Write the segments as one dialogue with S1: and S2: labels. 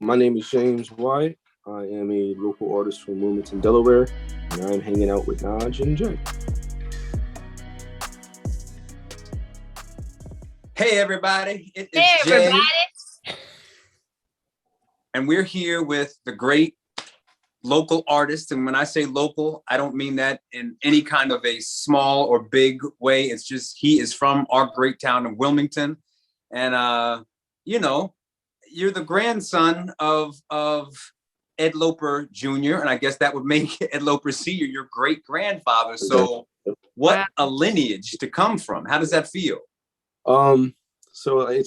S1: My name is James Wyatt. I am a local artist from Wilmington, Delaware, and I'm hanging out with NadjNJea.
S2: Hey everybody, it is
S3: Hey
S2: Jay,
S3: everybody.
S2: and we're here with the great local artist. And when I say local, I don't mean that in any kind of a small or big way. It's just he is from our great town of Wilmington. And you're the grandson of Ed Loper Jr., and I guess that would make Ed Loper Sr. your great grandfather. So what a lineage to come from. How does that feel?
S1: So I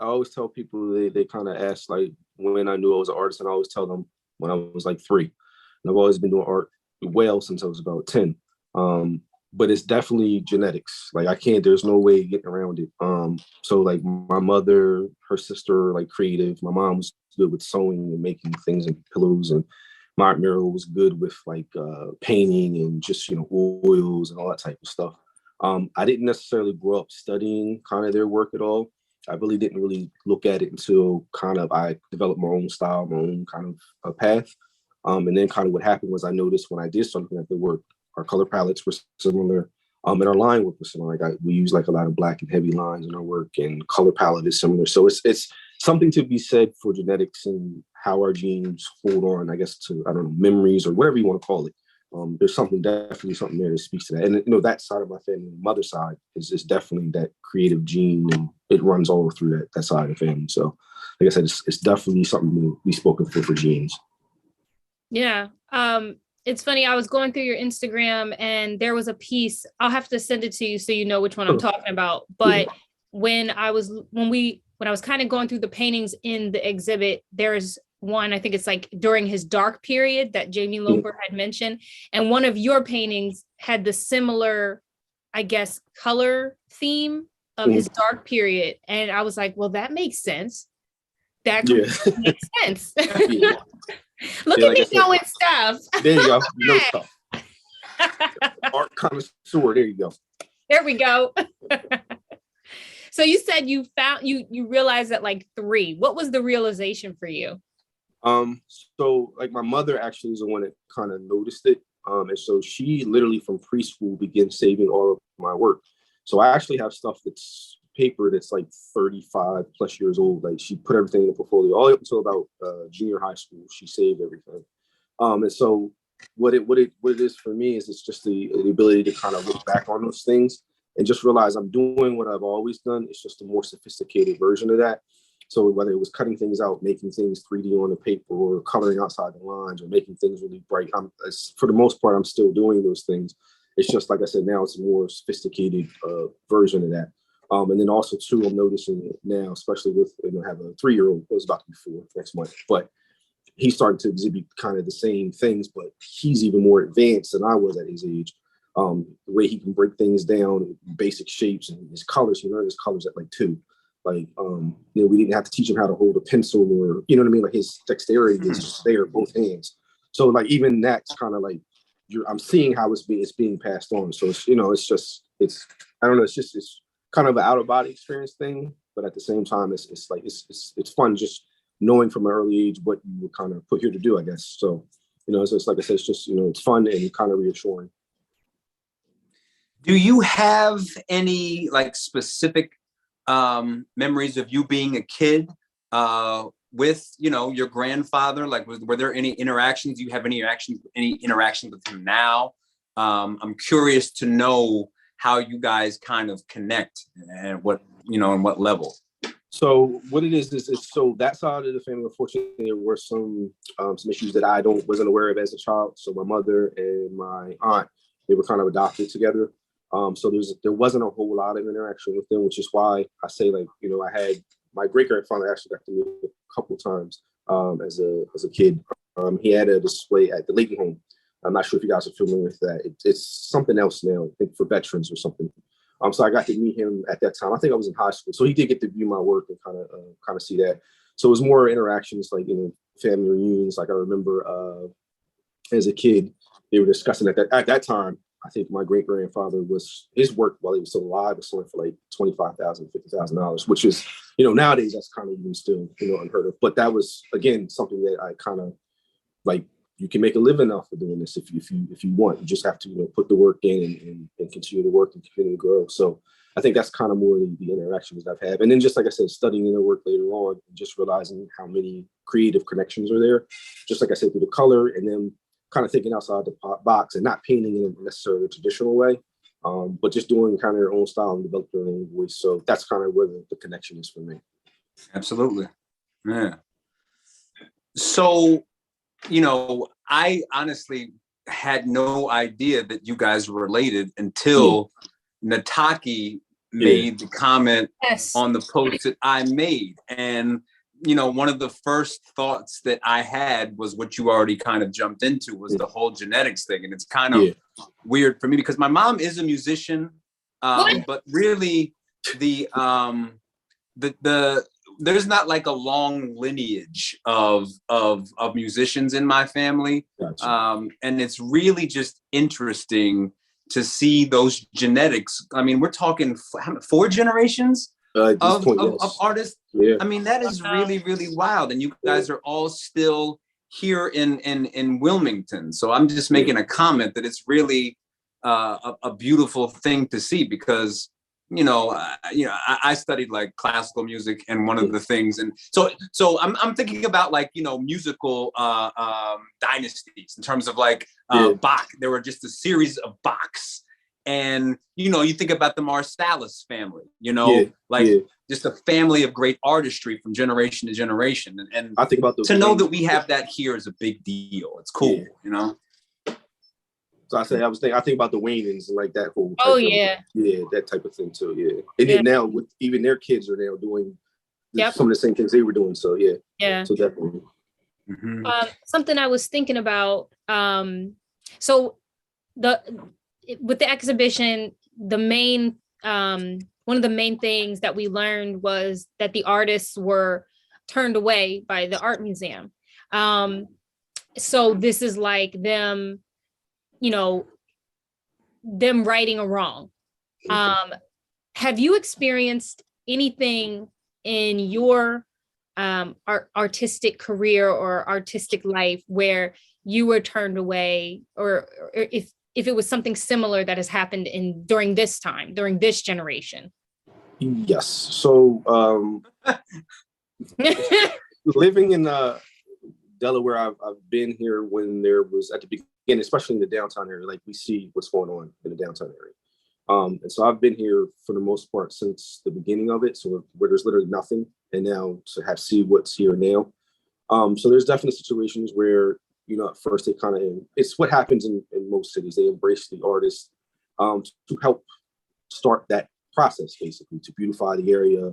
S1: always tell people they kind of ask like when I knew I was an artist, and I always tell them when I was like 3. And I've always been doing art well since I was about 10. But it's definitely genetics. Like there's no way getting around it. So like my mother, her sister, like creative. My mom was good with sewing and making things and pillows, and my Aunt Muriel was good with like painting and just oils and all that type of stuff. I didn't necessarily grow up studying kind of their work at all. I really didn't really look at it until kind of I developed my own style, my own kind of path. And then kind of what happened was I noticed when I did start looking at the work, our color palettes were similar, and our line work was similar. We use like a lot of black and heavy lines in our work, and color palette is similar. So it's something to be said for genetics and how our genes hold on, I guess, to, I don't know, memories or whatever you want to call it. There's definitely something there that speaks to that. And that side of my family, mother's side, is definitely that creative gene, and it runs all through that side of the family. So like I said, it's definitely something to be spoken for genes.
S3: Yeah. It's funny. I was going through your Instagram and there was a piece. I'll have to send it to you so you know which one I'm talking about. But when I was kind of going through the paintings in the exhibit, there's one, I think it's like during his dark period that Jamie Loper had mentioned. And one of your paintings had the similar, I guess, color theme of his dark period. And I was like, well, that makes sense. That makes sense. Look at me knowing stuff.
S1: There you go. You know stuff. Art connoisseur. There you go.
S3: There we go. So you said you realized at like 3. What was the realization for you?
S1: So like my mother actually is the one that kind of noticed it. And so she literally from preschool began saving all of my work. So I actually have stuff that's paper that's like 35 plus years old. Like she put everything in the portfolio all up until about junior high school. She saved everything. And so what it is for me is it's just the ability to kind of look back on those things and just realize I'm doing what I've always done. It's just a more sophisticated version of that. So whether it was cutting things out, making things 3D on the paper, or coloring outside the lines, or making things really bright, for the most part, I'm still doing those things. It's just, like I said, now it's a more sophisticated version of that. And then also, too, I'm noticing it now, especially with, I have a 3-year-old, it was about to be 4 next month, but he's starting to exhibit kind of the same things, but he's even more advanced than I was at his age. The way he can break things down, basic shapes, and his colors, he learned his colors at like 2. Like, we didn't have to teach him how to hold a pencil, or, you know what I mean? Like his dexterity is just there, both hands. So like, even that's kind of like, I'm seeing how it's being passed on. So it's, I don't know, it's kind of an out of body experience thing. But at the same time, it's fun just knowing from an early age what you were kind of put here to do, I guess. So, it's like I said, it's just, it's fun and kind of reassuring.
S2: Do you have any like specific memories of you being a kid with your grandfather? Like were there any interactions? Do you have any interactions with him now? I'm curious to know how you guys kind of connect and what and what level.
S1: So what it is so that side of the family, unfortunately, there were some issues that I wasn't aware of as a child. So my mother and my aunt, they were kind of adopted together. So there wasn't a whole lot of interaction with them, which is why I say, like, I had my great grandfather actually got to meet a couple of times as a kid. He had a display at the Leighton home. I'm not sure if you guys are familiar with that. It's something else now, I think, for veterans or something. So I got to meet him at that time. I think I was in high school, so he did get to view my work and kind of see that. So it was more interactions, like family reunions. Like I remember as a kid, they were discussing at that time. I think my great grandfather his work while he was still alive was selling for like $25,000, $50,000, which is, nowadays that's kind of even still, unheard of. But that was, again, something that I kind of like, you can make a living off of doing this if you want. You just have to, put the work in and continue to work and continue to grow. So I think that's kind of more the interactions I've had. And then just like I said, studying their work later on, and just realizing how many creative connections are there. Just like I said, through the color, and then kind of thinking outside the box and not painting in a necessarily traditional way, but just doing kind of their own style and developing their own voice. So that's kind of where the connection is for me.
S2: Absolutely. Yeah. So, I honestly had no idea that you guys were related until Nataki made the comment on the post that I made. And, one of the first thoughts that I had was what you already kind of jumped into, was the whole genetics thing. And it's kind of weird for me because my mom is a musician, but really there's not like a long lineage of musicians in my family.
S1: Gotcha.
S2: And it's really just interesting to see those genetics. I mean, we're talking 4 generations of artists.
S1: Yeah.
S2: I mean, that is really, really wild. And you guys are all still here in Wilmington. So I'm just making a comment that it's really a beautiful thing to see, because I studied like classical music, and one of the things, and so I'm thinking about like, musical dynasties in terms of like Bach. There were just a series of Bachs, and you think about the Marsalis family, just a family of great artistry from generation to generation, and
S1: I think about
S2: to know that we have that here is a big deal. It's cool,
S1: So I think about the Waynons and like that whole that type of thing too. Yeah. And then now with even their kids are now doing some of the same things they were doing. So so definitely.
S2: Mm-hmm.
S3: Something I was thinking about. So with the exhibition, the main one of the main things that we learned was that the artists were turned away by the art museum. So this is like them righting a wrong. Have you experienced anything in your artistic career or artistic life where you were turned away, or if it was something similar that has happened during this generation?
S1: Yes. So living in Delaware, I've been here when there was at the beginning, especially in the downtown area, like we see what's going on in the downtown area. And so I've been here for the most part since the beginning of it. So where there's literally nothing, and now to see what's here now. So there's definitely situations where, at first they kind of, it's what happens in most cities. They embrace the artist to help start that process, basically, to beautify the area.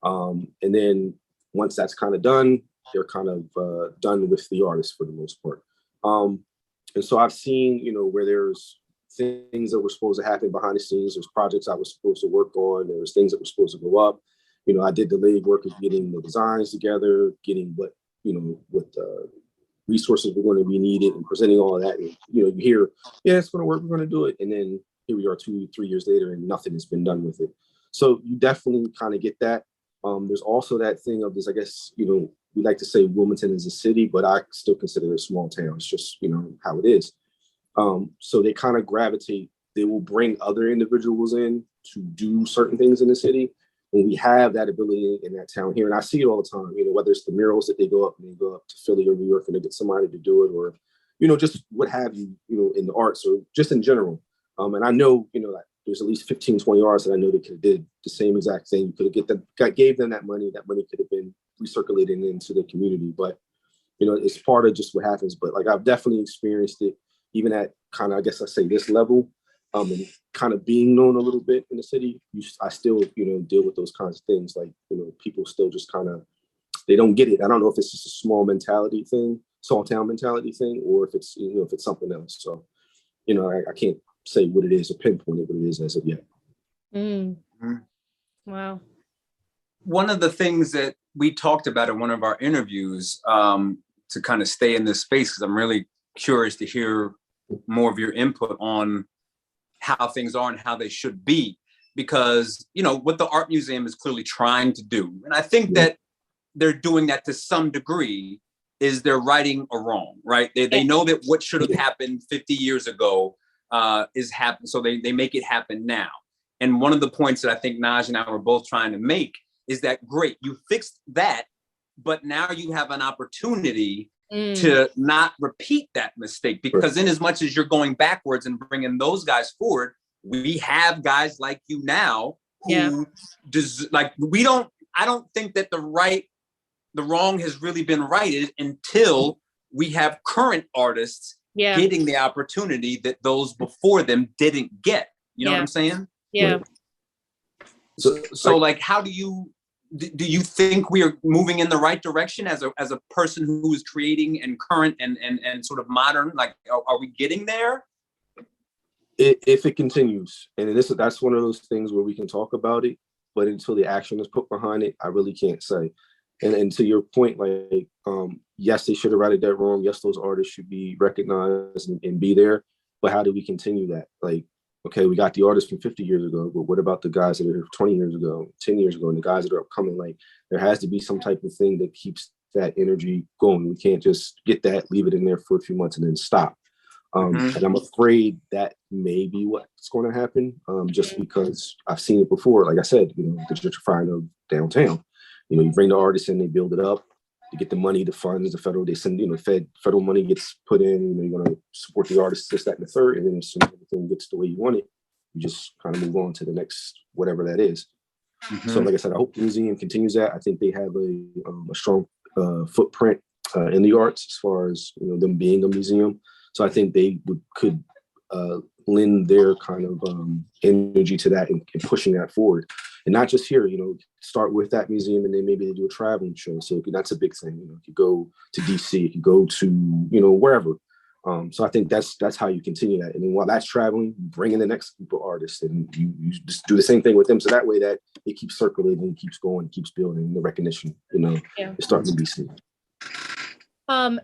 S1: And then once that's kind of done, they're kind of done with the artist for the most part. And so I've seen, where there's things that were supposed to happen behind the scenes. There's projects I was supposed to work on. There was things that were supposed to go up. I did the legwork of getting the designs together, getting what resources were going to be needed, and presenting all of that. And, you hear, it's going to work, we're going to do it. And then here we are 2-3 years later, and nothing has been done with it. So you definitely kind of get that. There's also that thing of this, I guess, we like to say Wilmington is a city, but I still consider it a small town. It's just, how it is. So they kind of gravitate. They will bring other individuals in to do certain things in the city. When we have that ability in that town here, and I see it all the time, whether it's the murals that they go up to Philly or New York and they get somebody to do it, or, just what have you, in the arts or just in general. And I know, that there's at least 15, 20 artists that I know that could have did the same exact thing. You could have gave them that money could have been recirculated into the community. But, it's part of just what happens. But like, I've definitely experienced it, even at kind of, I guess I say this level, and kind of being known a little bit in the city. I still, deal with those kinds of things. Like, people still just kind of, they don't get it. I don't know if it's just a small town mentality thing, or if it's, if it's something else. So, I can't say what it is or pinpoint it what it is as of yet.
S3: Wow.
S2: One of the things that we talked about in one of our interviews, to kind of stay in this space, because I'm really curious to hear more of your input on how things are and how they should be, because, you know, what the art museum is clearly trying to do, and I think that they're doing that to some degree, is they're righting a wrong, right? They know that what should have happened 50 years ago is happening, so they make it happen now. And one of the points that I think Naj and I were both trying to make is that, great, you fixed that, but now you have an opportunity to not repeat that mistake, because in as much as you're going backwards and bringing those guys forward, we have guys like you now who I don't think that the wrong has really been righted until we have current artists getting the opportunity that those before them didn't get. You know what I'm saying?
S3: Yeah.
S2: So like, how do you think we are moving in the right direction as a person who is creating and current and sort of modern? Like, are we getting there?
S1: If it continues, and that's one of those things where we can talk about it, but until the action is put behind it, I really can't say. And to your point, like, yes, they should have righted that wrong. Yes, those artists should be recognized and be there. But how do we continue that? Like, okay, we got the artists from 50 years ago, but what about the guys that are 20 years ago, 10 years ago, and the guys that are upcoming? Like, there has to be some type of thing that keeps that energy going. We can't just get that, leave it in there for a few months and then stop. And I'm afraid that may be what's going to happen, just because I've seen it before. Like I said, you know, the gentrifying of downtown. You know, you bring the artists in, they build it up, to get the money, the funds, the federal, they send, you know, federal money gets put in, you know, you're going to support the artists, this, that, and the third. And then as soon as everything gets the way you want it, you just kind of move on to the next, whatever that is. So like I said, I hope the museum continues that. I think they have a strong footprint in the arts as far as, you know, them being a museum. So I think they could lend their kind of energy to that and pushing that forward. And not just here, you know, start with that museum and then maybe they do a traveling show. So that's a big thing. You know, if you go to DC, if you go to, you know, wherever. So I think that's how you continue that. And then while that's traveling, you bring in the next group of artists and you just do the same thing with them. So that way that it keeps circulating, keeps going, keeps building, the recognition, you know, is starting to be seen.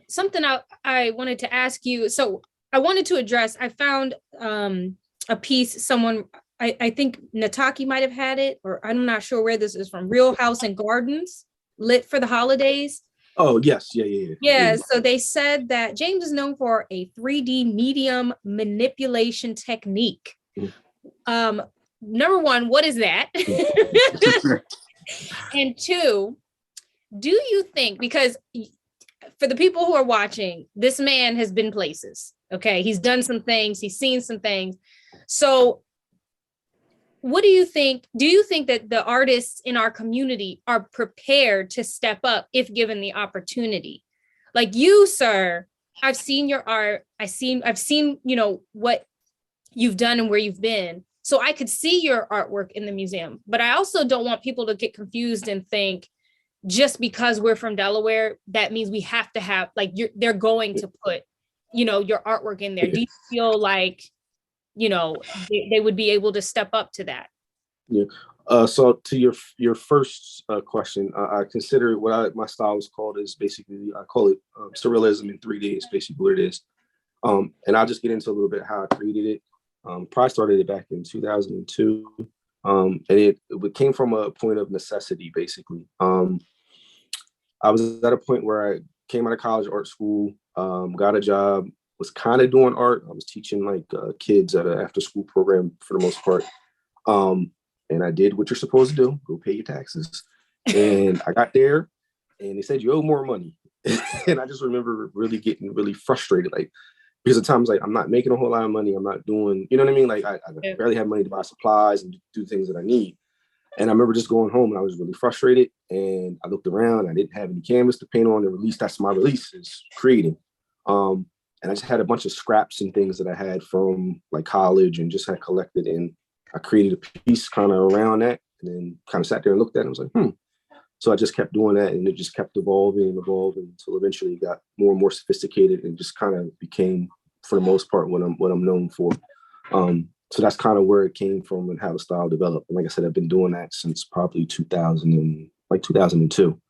S3: Something I wanted to ask you. So I wanted to address, I found a piece, I think Nataki might have had it, or I'm not sure where this is from, Real House and Gardens, lit for the holidays.
S1: Oh, yes. Yeah.
S3: Yeah, so they said that James is known for a 3D medium manipulation technique. Number one, what is that? And two, do you think, because for the people who are watching, this man has been places, okay? He's done some things, he's seen some things. So what do you think? Do you think that the artists in our community are prepared to step up if given the opportunity? Like you, sir, I've seen your art. I've seen, you know, what you've done and where you've been. So I could see your artwork in the museum, but I also don't want people to get confused and think just because we're from Delaware, that means we have to have, like, they're going to put, you know, your artwork in there. Do you feel like, you know, they would be able to step up to that?
S1: Yeah. So to your first question, I consider my style is called is basically, I call it surrealism in 3D. It's basically what it is. And I'll just get into a little bit how I created it. Probably started it back in 2002. And it came from a point of necessity, basically. I was at a point where I came out of college, art school, got a job, was kind of doing art. I was teaching like kids at an after school program for the most part. And I did what you're supposed to do, go pay your taxes. And I got there and they said, you owe more money. And I just remember really getting really frustrated, like, because at times, like, I'm not making a whole lot of money. I'm not doing, you know what I mean? Like, I barely have money to buy supplies and do things that I need. And I remember just going home and I was really frustrated. And I looked around, I didn't have any canvas to paint on. The release, that's my release, is creating. And I just had a bunch of scraps and things that I had from like college and just had collected. And I created a piece kind of around that and then kind of sat there and looked at it and was like, So I just kept doing that and it just kept evolving until eventually it got more and more sophisticated and just kind of became, for the most part, what I'm known for. So that's kind of where it came from and how the style developed. And like I said, I've been doing that since probably 2002.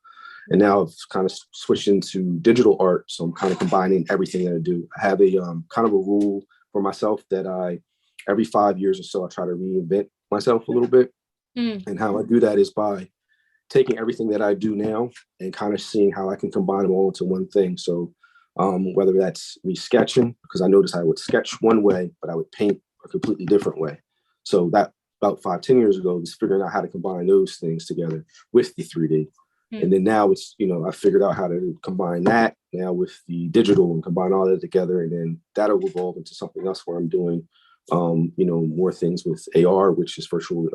S1: And now I've kind of switched into digital art. So I'm kind of combining everything that I do. I have a kind of a rule for myself that I every 5 years or so, I try to reinvent myself a little bit. And how I do that is by taking everything that I do now and kind of seeing how I can combine them all into one thing. So whether that's me sketching, because I noticed I would sketch one way, but I would paint a completely different way. So that about 5-10 years ago, was figuring out how to combine those things together with the 3D. And then now it's, I figured out how to combine that now with the digital and combine all that together. And then that'll evolve into something else where I'm doing, more things with AR, which is virtual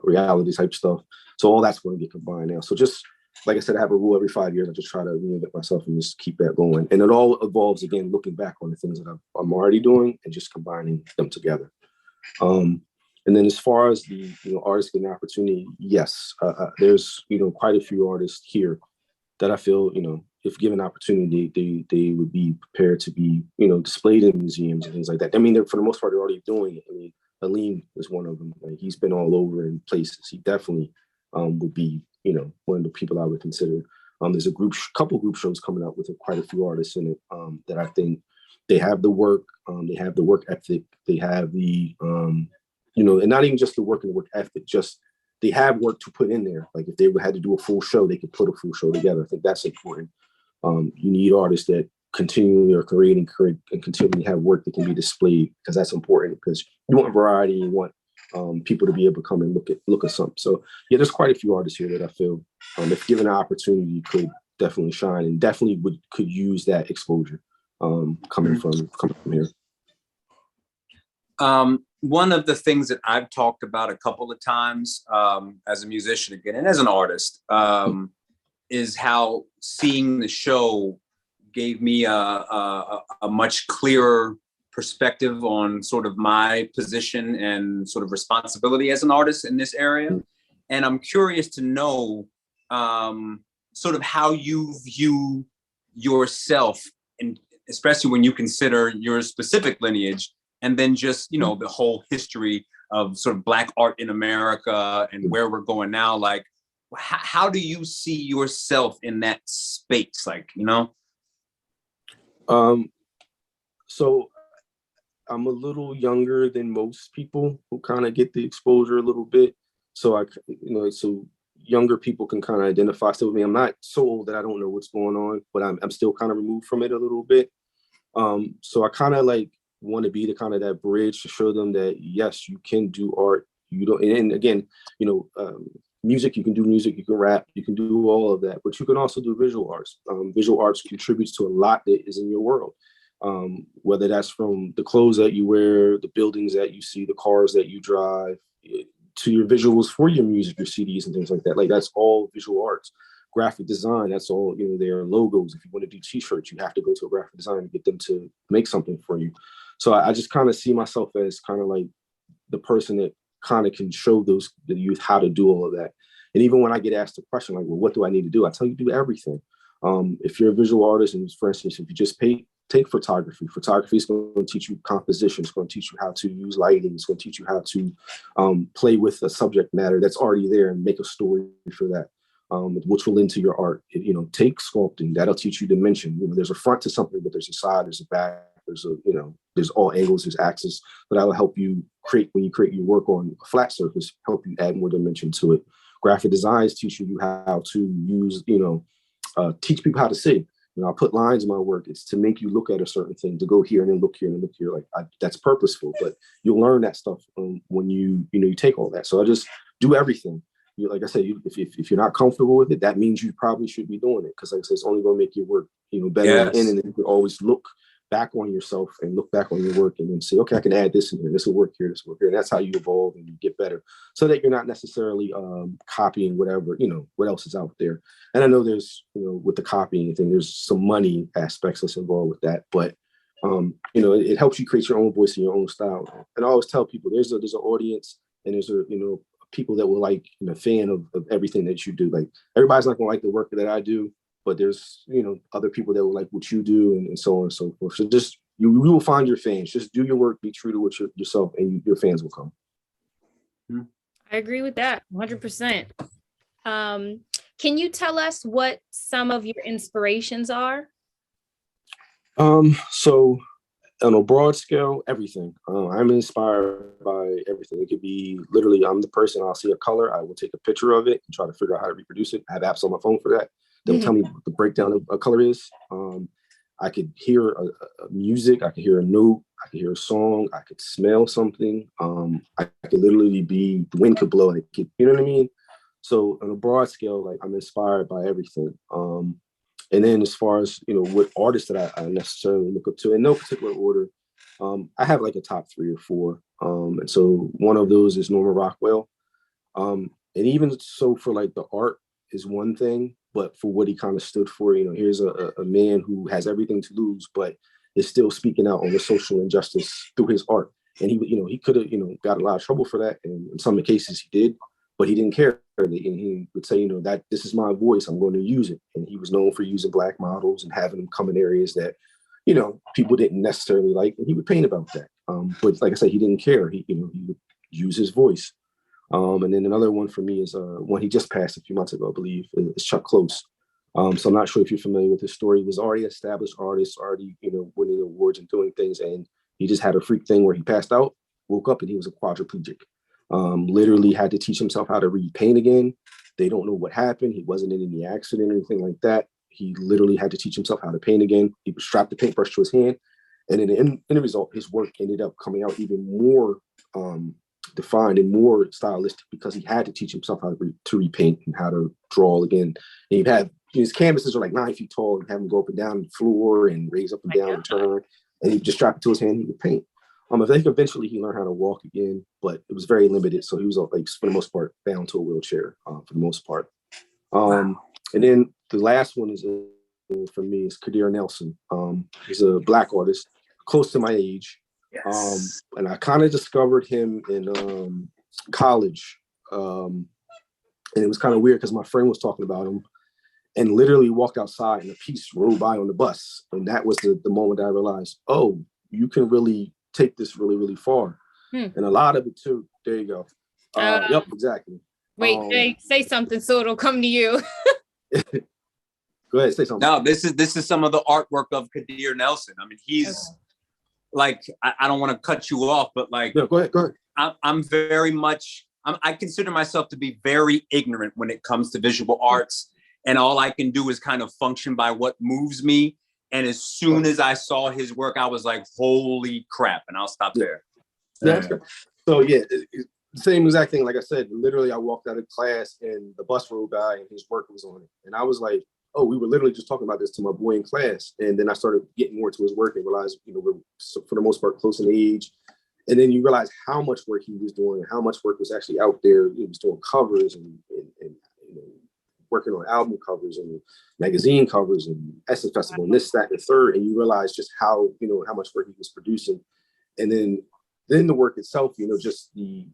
S1: reality type stuff. So all that's going to get combined now. So just like I said, I have a rule every 5 years. I just try to reinvent myself and just keep that going. And it all evolves, again, looking back on the things that I'm already doing and just combining them together. And then as far as the artists getting opportunity, yes, there's quite a few artists here that I feel if given opportunity, they would be prepared to be displayed in museums and things like that. I mean, for the most part, they're already doing it. I mean, Aleem is one of them. Like, he's been all over in places. He definitely would be one of the people I would consider. There's a couple group shows coming out with quite a few artists in it that I think they have the work, they have the work ethic, they have the and not even just the work and the work ethic, just they have work to put in there. Like if they had to do a full show, they could put a full show together. I think that's important. You need artists that continually are creating and continually have work that can be displayed, because that's important, because you want variety, you want people to be able to come and look at something. So yeah, there's quite a few artists here that I feel if given an opportunity could definitely shine and definitely could use that exposure coming from here.
S2: One of the things that I've talked about a couple of times as a musician again and as an artist is how seeing the show gave me a much clearer perspective on sort of my position and sort of responsibility as an artist in this area. And I'm curious to know sort of how you view yourself, and especially when you consider your specific lineage, and then just, the whole history of sort of Black art in America and where we're going now. Like, how do you see yourself in that space? Like,
S1: So I'm a little younger than most people who kind of get the exposure a little bit. So so younger people can kind of identify still with me. I'm not so old that I don't know what's going on, but I'm still kind of removed from it a little bit. So I kind of want to be the kind of that bridge to show them that yes, you can do art. You don't, and again, music, you can do music, you can rap, you can do all of that, but you can also do visual arts. Visual arts contributes to a lot that is in your world. Whether that's from the clothes that you wear, the buildings that you see, the cars that you drive, to your visuals for your music, your CDs and things like that. Like, that's all visual arts. Graphic design, that's all, their logos. If you want to do t-shirts, you have to go to a graphic designer to get them to make something for you. So I just kind of see myself as kind of like the person that kind of can show the youth how to do all of that. And even when I get asked the question, like, well, what do I need to do? I tell you, do everything. If you're a visual artist, and for instance, if you just take photography. Photography is going to teach you composition. It's going to teach you how to use lighting. It's going to teach you how to play with a subject matter that's already there and make a story for that, which will lend to your art. Take sculpting. That'll teach you dimension. There's a front to something, but there's a side, there's a back, there's all angles, there's axes. But that'll help you when you create your work on a flat surface, help you add more dimension to it. Graphic designs teach you how to use, teach people how to see. I put lines in my work. It's to make you look at a certain thing, to go here and then look here and look here. Like, that's purposeful, but you'll learn that stuff when you take all that. So I just do everything. Like I said, if you're not comfortable with it, that means you probably should be doing it, because like I said, it's only going to make your work better. Yes. And then you can always look back on yourself and look back on your work and then say, okay, I can add this in here. This will work here. This will work here. And that's how you evolve and you get better, so that you're not necessarily copying whatever, what else is out there. And I know there's, with the copying thing, there's some money aspects that's involved with that, but it helps you create your own voice and your own style. And I always tell people there's an audience, and there's people that will like, fan of everything that you do. Like, everybody's not gonna like the work that I do, but there's, other people that will like what you do, and so on and so forth. So just, you will find your fans. Just do your work, be true to yourself, and your fans will come.
S3: I agree with that 100%. Can you tell us what some of your inspirations are?
S1: So On a broad scale, everything. I'm inspired by everything. It could be literally, I'm the person, I'll see a color, I will take a picture of it and try to figure out how to reproduce it. I have apps on my phone for that. They'll tell me what the breakdown of a color is. I could hear a music, I could hear a note, I could hear a song, I could smell something. I could literally be, the wind could blow, and it could, you know what I mean? So on a broad scale, like I'm inspired by everything. And then as far as, what artists that I necessarily look up to, in no particular order, I have like a top 3 or 4. And so one of those is Norman Rockwell. And even so for like the art is one thing, but for what he kind of stood for, here's a man who has everything to lose, but is still speaking out on the social injustice through his art. And he could have, got a lot of trouble for that. And in some cases he did, but he didn't care. And he would say, that this is my voice, I'm going to use it. And he was known for using Black models and having them come in areas that, people didn't necessarily like, and he would paint about that. But like I said, he didn't care. He would use his voice. And then another one for me is one he just passed a few months ago, I believe, is Chuck Close. So I'm not sure if you're familiar with his story. He was already an established artist, already, winning awards and doing things. And he just had a freak thing where he passed out, woke up, and he was a quadriplegic. Literally had to teach himself how to read paint again. They don't know what happened. He wasn't in any accident or anything like that. He literally had to teach himself how to paint again. He would strap the paintbrush to his hand. And in the result, his work ended up coming out even more defined and more stylistic because he had to teach himself how to repaint and how to draw again. And he'd have, his canvases are like 9 feet tall, and have him go up and down the floor and raise up and down and turn. And he'd just strap it to his hand, he would paint. I think eventually he learned how to walk again, but it was very limited. So he was like, for the most part, bound to a wheelchair for the most part. And then the last one is for me is Cadilla Nelson. He's a Black artist, close to my age. Yes. And I kind of discovered him in college. And it was kind of weird because my friend was talking about him and literally walked outside and a piece rolled by on the bus. And that was the moment that I realized, oh, you can really take this really, really far. And a lot of it too. There you go. Yep, exactly.
S3: Wait, say something so it'll come to you.
S1: Go ahead, say something.
S2: No, this is some of the artwork of Cadilla Nelson. I mean, he's like, I don't want to cut you off, but like,
S1: no, go ahead.
S2: I'm very much, I consider myself to be very ignorant when it comes to visual arts. And all I can do is kind of function by what moves me. And as soon as I saw his work, I was like, holy crap. And I'll stop there.
S1: Yeah. So yeah, same exact thing. Like I said, literally I walked out of class and the bus rolled by and his work was on it. And I was like, oh, we were literally just talking about this to my boy in class. And then I started getting more to his work and realized, we're for the most part close in age. And then you realize how much work he was doing and how much work was actually out there. He was doing covers and working on album covers and magazine covers and Essence Festival and this, that, and the third. And you realize just how, how much work he was producing. And then the work itself, just the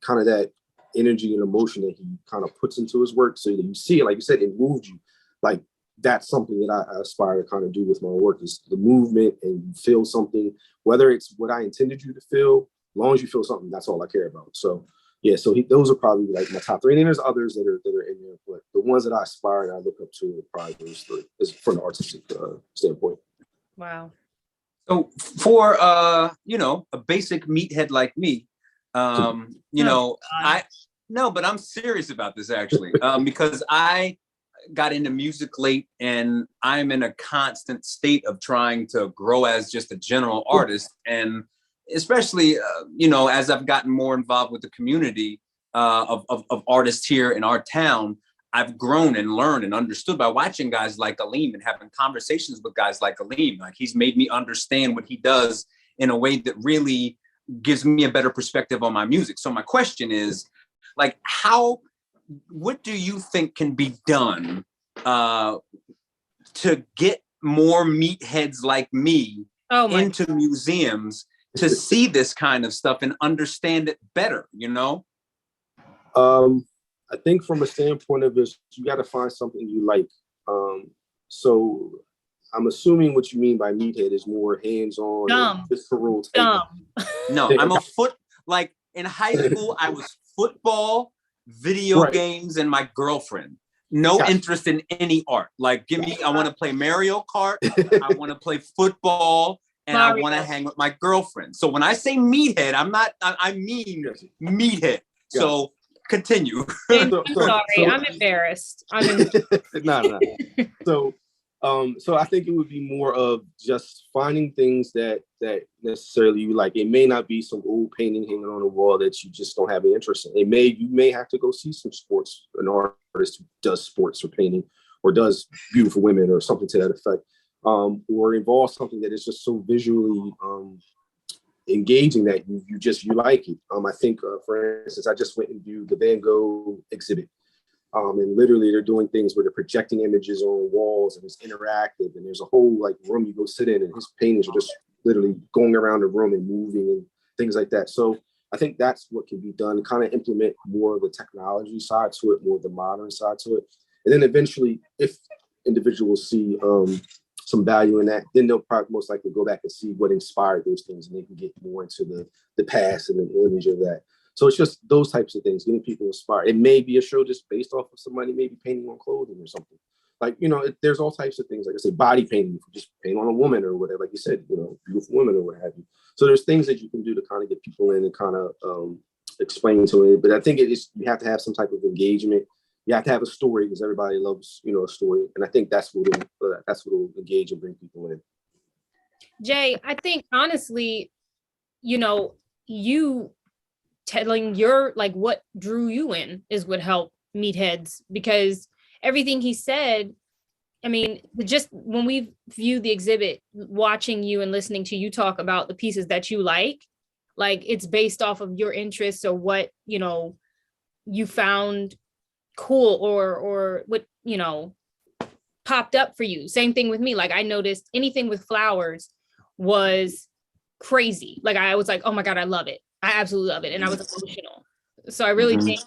S1: kind of that energy and emotion that he kind of puts into his work. So that you see it, like you said, it moved you. Like that's something that I aspire to kind of do with my work, is the movement and you feel something, whether it's what I intended you to feel, as long as you feel something, that's all I care about. So yeah, so those are probably like my top 3. And then there's others that are in there, but the ones that I aspire and I look up to are probably those 3, is from an artistic standpoint.
S3: Wow.
S2: So for a basic meathead like me, but I'm serious about this actually, because I got into music late and I'm in a constant state of trying to grow as just a general artist. And especially, as I've gotten more involved with the community of artists here in our town, I've grown and learned and understood by watching guys like Aleem and having conversations with guys like Aleem. Like he's made me understand what he does in a way that really gives me a better perspective on my music. So my question is, like, what do you think can be done to get more meatheads like me into museums to see this kind of stuff and understand it better,
S1: I think from a standpoint of this, you got to find something you like. So I'm assuming what you mean by meathead is more hands-on, visceral.
S2: No, I'm like in high school, I was football, video games, and my girlfriend. No interest in any art. Like, I want to play Mario Kart. I want to play football and I want to hang with my girlfriend. So when I say meathead, I mean meathead. So continue.
S3: I'm sorry, I'm embarrassed.
S1: No. So I think it would be more of just finding things that necessarily you like. It may not be some old painting hanging on the wall that you just don't have an interest in. You may have to go see some sports, an artist who does sports or painting or does beautiful women or something to that effect, or involve something that is just so visually engaging that you like it. I think, for instance, I just went and viewed the Van Gogh exhibit. And literally they're doing things where they're projecting images on walls and it's interactive and there's a whole like room you go sit in and his paintings are just literally going around the room and moving and things like that. So I think that's what can be done, kind of implement more of the technology side to it, more of the modern side to it. And then eventually, if individuals see some value in that, then they'll probably most likely go back and see what inspired those things and they can get more into the past and the image of that. So it's just those types of things, getting people inspired. It may be a show just based off of somebody maybe painting on clothing or something. Like, there's all types of things. Like I say, body painting, you can just paint on a woman or whatever, like you said, beautiful women or what have you. So there's things that you can do to kind of get people in and kind of explain to it. But I think you have to have some type of engagement. You have to have a story because everybody loves, a story. And I think that's what will engage and bring people in.
S3: Jay, I think honestly, you telling your like what drew you in is what helped meatheads, because everything he said, I mean, just when we viewed the exhibit, watching you and listening to you talk about the pieces that you like it's based off of your interests or what you found cool or what popped up for you. Same thing with me. Like I noticed anything with flowers was crazy. Like I was like, oh my God, I love it. I absolutely love it. And I was emotional. So I really think,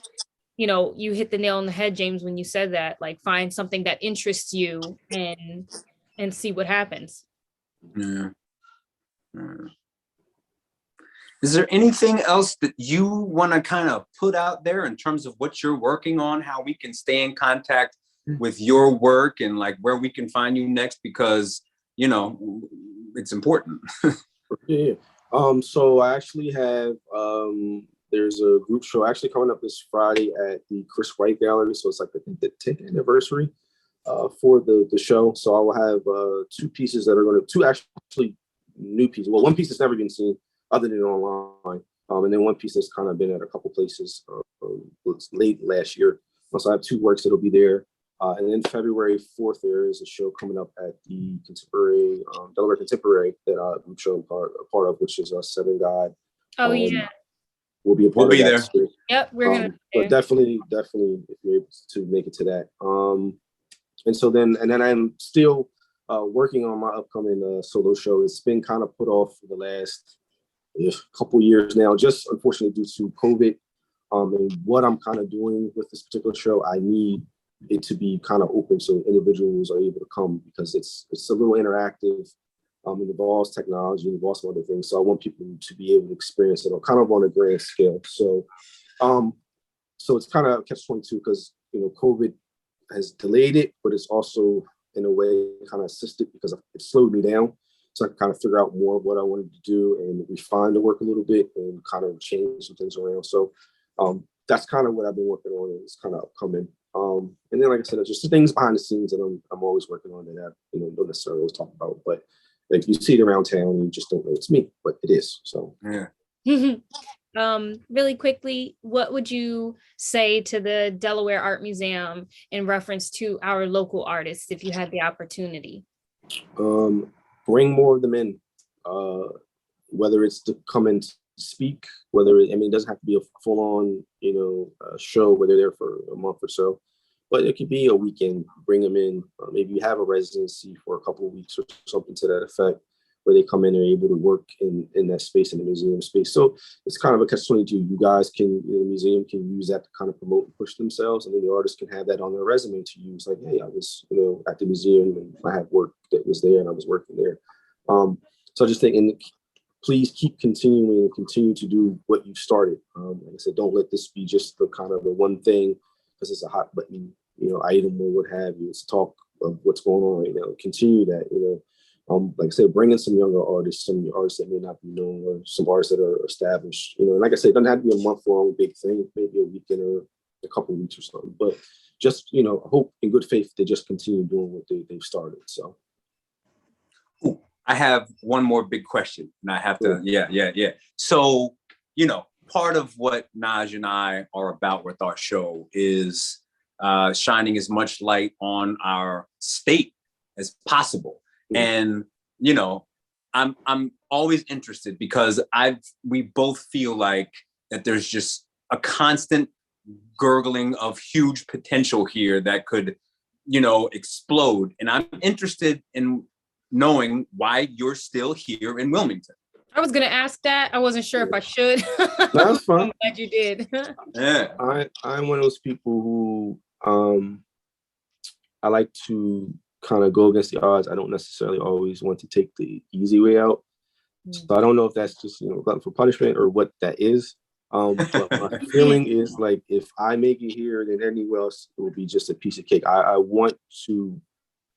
S3: you hit the nail on the head, James, when you said that, like find something that interests you and see what happens.
S2: Yeah. Is there anything else that you want to kind of put out there in terms of what you're working on, how we can stay in contact with your work and like where we can find you next? Because, it's important.
S1: Yeah. So I actually have, there's a group show actually coming up this Friday at the Chris White Gallery. So it's like the 10th anniversary for the show. So I will have two pieces that are two actually new pieces. Well, one piece that's never been seen other than online. And then one piece that's kind of been at a couple places late last year. So I have two works that'll be there. And then February 4th, there is a show coming up at the Contemporary, Delaware Contemporary that group show I'm part of, which is Seven God.
S3: Oh, yeah.
S1: We'll be a part of that.
S3: There. Yep, we're going to.
S1: But definitely, if you're able to make it to that. And then I'm still working on my upcoming solo show. It's been kind of put off for the last couple years now, just unfortunately due to COVID. And what I'm kind of doing with this particular show, I need it to be kind of open so individuals are able to come because it's a little interactive. It involves technology, it involves some other things. So I want people to be able to experience it kind of on a grand scale. So it's kind of catch-22 because COVID has delayed it, but it's also in a way kind of assisted because it slowed me down. So I can kind of figure out more of what I wanted to do and refine the work a little bit and kind of change some things around. So that's kind of what I've been working on, and it's kind of upcoming. And then, like I said, there's just things behind the scenes that I'm always working on that I don't necessarily always talk about, but like you see it around town, you just don't know it's me, but it is. So
S2: yeah.
S3: Really quickly, what would you say to the Delaware Art Museum in reference to our local artists if you had the opportunity?
S1: Bring more of them in, whether it's to come and speak, it doesn't have to be a full-on, show where they're there for a month or so, but it could be a weekend. Bring them in. Maybe you have a residency for a couple of weeks or something to that effect, where they come in and are able to work in that space, in the museum space. So it's kind of a catch-22. You guys the museum can use that to kind of promote and push themselves, and then the artists can have that on their resume to use. Like, hey, I was, at the museum and I had work that was there and I was working there. So I just think, please continue to do what you've started. Like I said, don't let this be just the kind of the one thing because it's a hot button, item or what have you. It's talk of what's going on right now. Continue that, like I said, bringing some younger artists, some artists that may not be known, or some artists that are established. You know, and like I said, it doesn't have to be a month-long big thing, maybe a weekend or a couple of weeks or something. But just, you know, hope in good faith they just continue doing what they've started. So.
S2: Ooh, I have one more big question, and I have to, yeah. So, you know, part of what Naj and I are about with our show is shining as much light on our state as possible. And, you know, I'm always interested because we both feel like that there's just a constant gurgling of huge potential here that could, you know, explode. And I'm interested in knowing why you're still here in Wilmington.
S3: I was going to ask that. I wasn't sure if I should.
S1: That's fine.
S3: I'm glad you did.
S2: Yeah.
S1: I'm one of those people who I like to kind of go against the odds. I don't necessarily always want to take the easy way out. So I don't know if that's just, you know, glutton for punishment or what that is. But my feeling is like, if I make it here, then anywhere else it will be just a piece of cake. I want to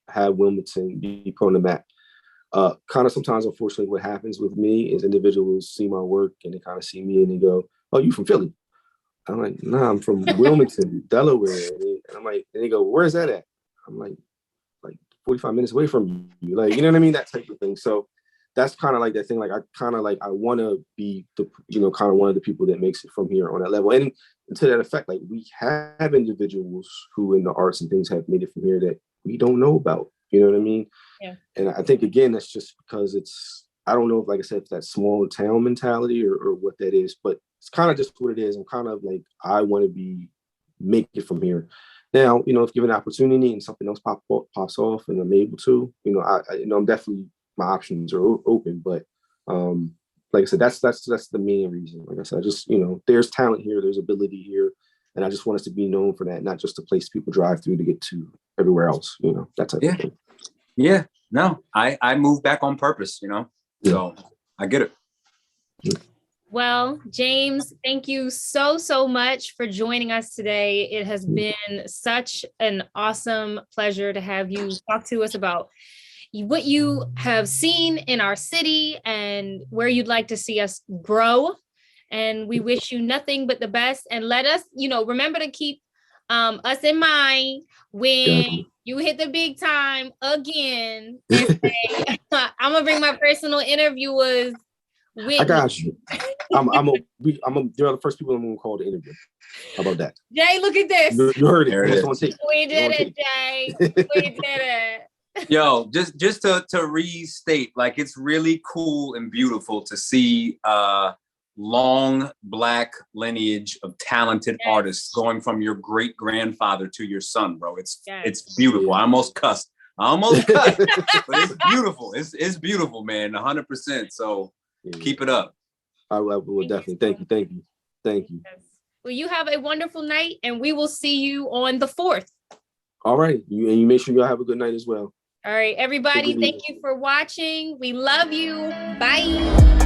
S1: have Wilmington be put on the map. Kind of sometimes, unfortunately, what happens with me is individuals see my work and they kind of see me and they go, "Oh, you from Philly?" I'm like, "Nah, I'm from Wilmington, Delaware." And I'm like, and they go, "Where's that at?" I'm like 45 minutes away from you. Like, you know what I mean? That type of thing. So that's kind of like that thing. Like, I want to be the, you know, kind of one of the people that makes it from here on that level. And to that effect, like, we have individuals who in the arts and things have made it from here that we don't know about. You know what I mean?
S3: Yeah.
S1: And I think, again, that's just because I don't know if, like I said, if that's small town mentality or what that is, but it's kind of just what it is. I'm kind of like, I want to make it from here. Now, you know, if given an opportunity and something else pops off and I'm able to, you know, I'm definitely, my options are open. But like I said, that's the main reason. Like I said, just, you know, there's talent here, there's ability here, and I just want us to be known for that, not just a place people drive through to get to everywhere else. You know, that type of thing.
S2: Yeah. No, I moved back on purpose. You know, so I get it.
S3: Well, James, thank you so much for joining us today. It has been such an awesome pleasure to have you talk to us about what you have seen in our city and where you'd like to see us grow. And we wish you nothing but the best. And let us, you know, remember to keep us in mind when you hit the big time again. And say, I'm gonna bring my personal interviewers. I
S1: got you. They're the first people I'm gonna call to interview. How about that?
S3: Jay, look at this.
S1: You heard it.
S3: We did it, Jay. We did it.
S2: Yo, just to restate, like, it's really cool and beautiful to see long Black lineage of talented artists going from your great grandfather to your son, bro. It's beautiful. I almost cussed, but it's beautiful. It's beautiful, man. 100%. So. Keep it up.
S1: I will definitely. Thank you.
S3: Yes. Well, you have a wonderful night, and we will see you on the 4th.
S1: All right. You make sure y'all have a good night as well.
S3: All right, everybody. Thank you for watching. We love you. Bye.